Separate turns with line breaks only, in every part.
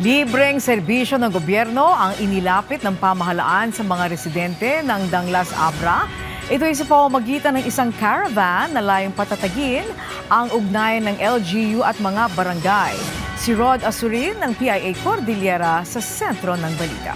Libreng serbisyo ng gobyerno ang inilapit ng pamahalaan sa mga residente ng Danglas Abra. Ito ay sa pamamagitan ng isang caravan na layong patatagin ang ugnayan ng LGU at mga barangay. Si Rod Asurin ng PIA Cordillera sa sentro ng balita.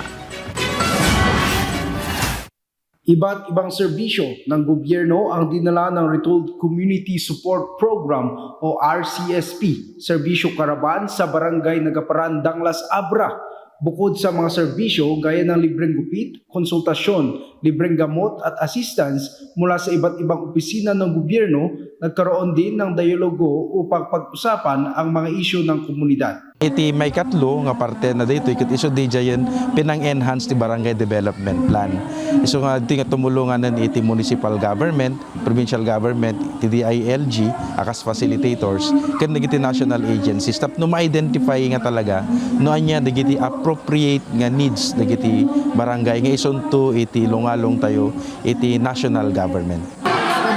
Iba't ibang serbisyo ng gobyerno ang dinala ng Retold Community Support Program o RCSP, serbisyo karaban sa Barangay Nagaparan, Danglas Abra. Bukod sa mga serbisyo gaya ng libreng gupit, konsultasyon, libreng gamot at assistance mula sa iba't ibang opisina ng gobyerno, nagkaroon din ng dialogo upang pag-usapan ang mga isyu ng komunidad.
Iti may katlo nga parte na dito ikat iso di jayen pinang-enhance ti barangay development plan. Iso nga di nga tumulungan ng iti municipal government, provincial government, iti DILG, akas facilitators, ken dagiti national agencies tap no ma-identify nga talaga no anya dagiti appropriate nga needs dagiti barangay nga isonto iti lungalong tayo iti national government.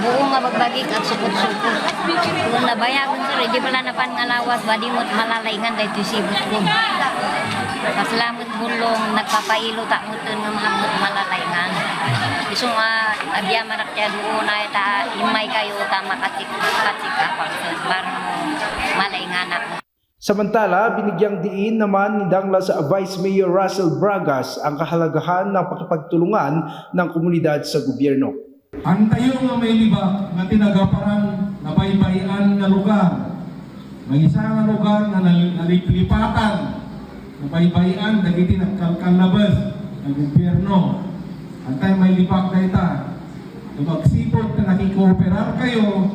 Buo nga magbagik at sukot-sukot. Kung nabayagon sir, di pala napan nga lawas, badi mo't malalayngan dahil ito sibot ko. Kaslamot bulong, nagpapailo ta mo ito nga mga mo't malalayngan. Iso nga, abya manak siya doon na ita, imay kayo, tama katsik-kapak, parang malayngan ako.
Samantala, binigyang diin naman ni Danglas Vice Mayor Russell Bragas ang kahalagahan ng pakipagtulungan ng komunidad sa gobyerno.
Ang tayo nga may libak nga tinagaparang nabaybayan nga lugar. May isa nga lugar nga naliplipatan, nabaybayan, dagiti nagkalkalabas ng gobyerno. Ang tayo may libak na ita. Kung magsipot na nakikooperar kayo,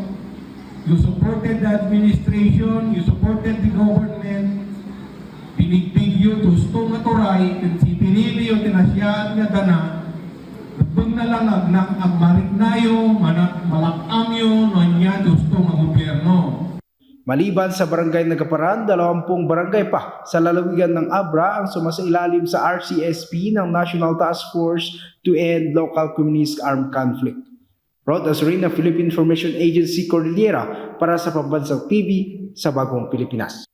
you supported the administration, you supported the government, binigbig yun, gusto nga turay, si pinili yung tinasyaan nga dana, bang nalang ang mariknayo, malakam yun, niya gusto ng gobyerno.
Maliban sa Barangay Nagaparan, 20 barangay pa sa lalawigan ng Abra ang sumasailalim sa RCSP ng National Task Force to End Local Communist Armed Conflict. Rod Asurin ng Philippine Information Agency Cordillera para sa Pambansang TV sa Bagong Pilipinas.